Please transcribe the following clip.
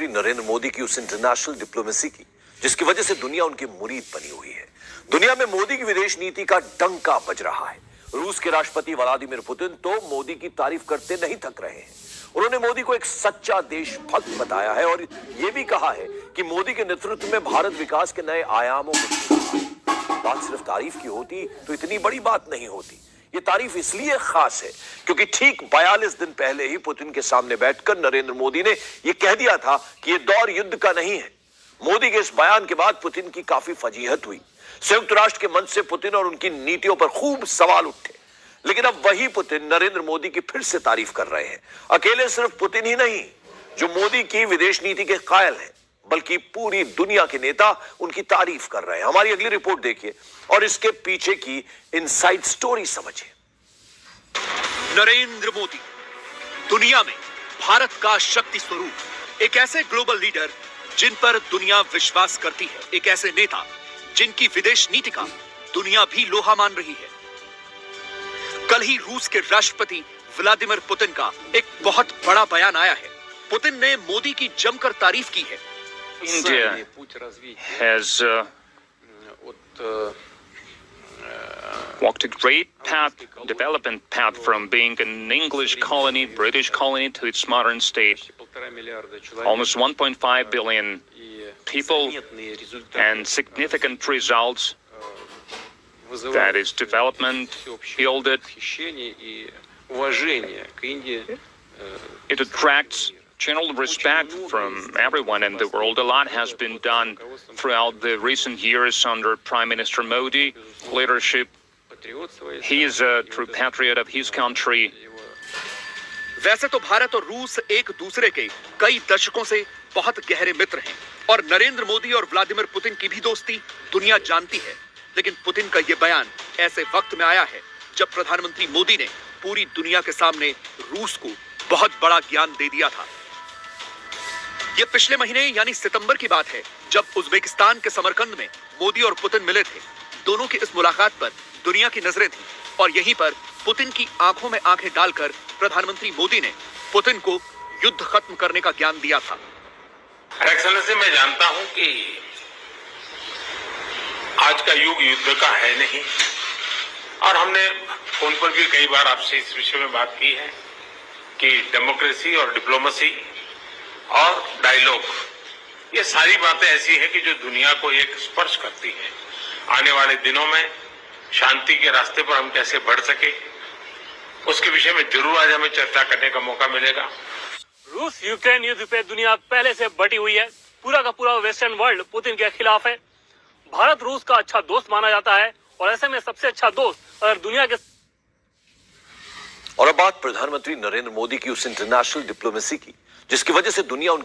प्रधानमंत्री नरेंद्र मोदी की उस इंटरनेशनल डिप्लोमेसी की जिसकी वजह से दुनिया उनकी मुरीद बनी हुई है। दुनिया में मोदी की विदेश नीति का डंका बज रहा है। रूस के राष्ट्रपति व्लादिमीर पुतिन तो मोदी की तारीफ करते नहीं थक रहे हैं। उन्होंने मोदी को एक सच्चा देशभक्त बताया है और यह भी कहा है कि मोदी के नेतृत्व में भारत विकास के नए आयामों को छू रहा है। बात सिर्फ तारीफ की होती तो इतनी बड़ी बात नहीं होती। ये तारीफ इसलिए खास है क्योंकि ठीक 42 दिन पहले ही पुतिन के सामने बैठकर नरेंद्र मोदी ने यह कह दिया था कि यह दौर युद्ध का नहीं है। मोदी के इस बयान के बाद पुतिन की काफी फजीहत हुई। संयुक्त राष्ट्र के मंच से पुतिन और उनकी नीतियों पर खूब सवाल उठे, लेकिन अब वही पुतिन नरेंद्र मोदी की फिर से तारीफ कर रहे हैं। अकेले सिर्फ पुतिन ही नहीं जो मोदी की विदेश नीति के कायल हैं, बल्कि पूरी दुनिया के नेता उनकी तारीफ कर रहे हैं। हमारी अगली रिपोर्ट देखिए और इसके पीछे की इनसाइड स्टोरी समझिए। नरेंद्र मोदी दुनिया में भारत का शक्ति स्वरूप, एक ऐसे ग्लोबल लीडर जिन पर दुनिया विश्वास करती है, एक ऐसे नेता जिनकी विदेश नीति का दुनिया भी लोहा मान रही है। कल ही रूस के राष्ट्रपति व्लादिमीर पुतिन का एक बहुत बड़ा बयान आया है। पुतिन ने मोदी की जमकर तारीफ की है। India has walked a great path, development path from being an English colony, British colony to its modern state. Almost 1.5 billion people and significant results. That is development, yielded. It attracts general respect from everyone in the world. A lot has been done throughout the recent years under Prime Minister Modi leadership. He is a true patriot of his country. वैसे तो भारत और रूस एक दूसरे के कई दशकों से बहुत गहरे मित्र हैं और नरेंद्र मोदी और व्लादिमीर पुतिन की भी दोस्ती दुनिया जानती है। लेकिन पुतिन का यह बयान ऐसे वक्त में आया है जब प्रधानमंत्री मोदी ने पूरी दुनिया के सामने रूस को बहुत बड़ा ज्ञान दे दिया था। यह पिछले महीने यानी सितंबर की बात है जब उज्बेकिस्तान के समरकंद में मोदी और पुतिन मिले थे। दोनों की इस मुलाकात पर दुनिया की नजरें थीं और यहीं पर पुतिन की आंखों में आंखें डालकर प्रधानमंत्री मोदी ने पुतिन को युद्ध खत्म करने का ज्ञान दिया था। एक्सेलेंसी, मैं जानता हूं कि आज का युग युद्ध का है नहीं और हमने फोन पर भी कई बार आपसे इस विषय में बात की है कि डेमोक्रेसी और डिप्लोमेसी और डायलॉग, ये सारी बातें ऐसी है कि जो दुनिया को एक स्पर्श करती है। आने वाले दिनों में शांति के रास्ते पर हम कैसे बढ़ सके, उसके विषय में जरूर आज हमें चर्चा करने का मौका मिलेगा। रूस यूक्रेन युद्ध पे दुनिया पहले से बटी हुई है। पूरा का पूरा वेस्टर्न वर्ल्ड पुतिन के खिलाफ है। भारत रूस का अच्छा दोस्त माना जाता है और ऐसे में सबसे अच्छा दोस्त अगर दुनिया के। और अब बात प्रधानमंत्री नरेंद्र मोदी की उस इंटरनेशनल डिप्लोमेसी की जिसकी वजह से दुनिया उनकी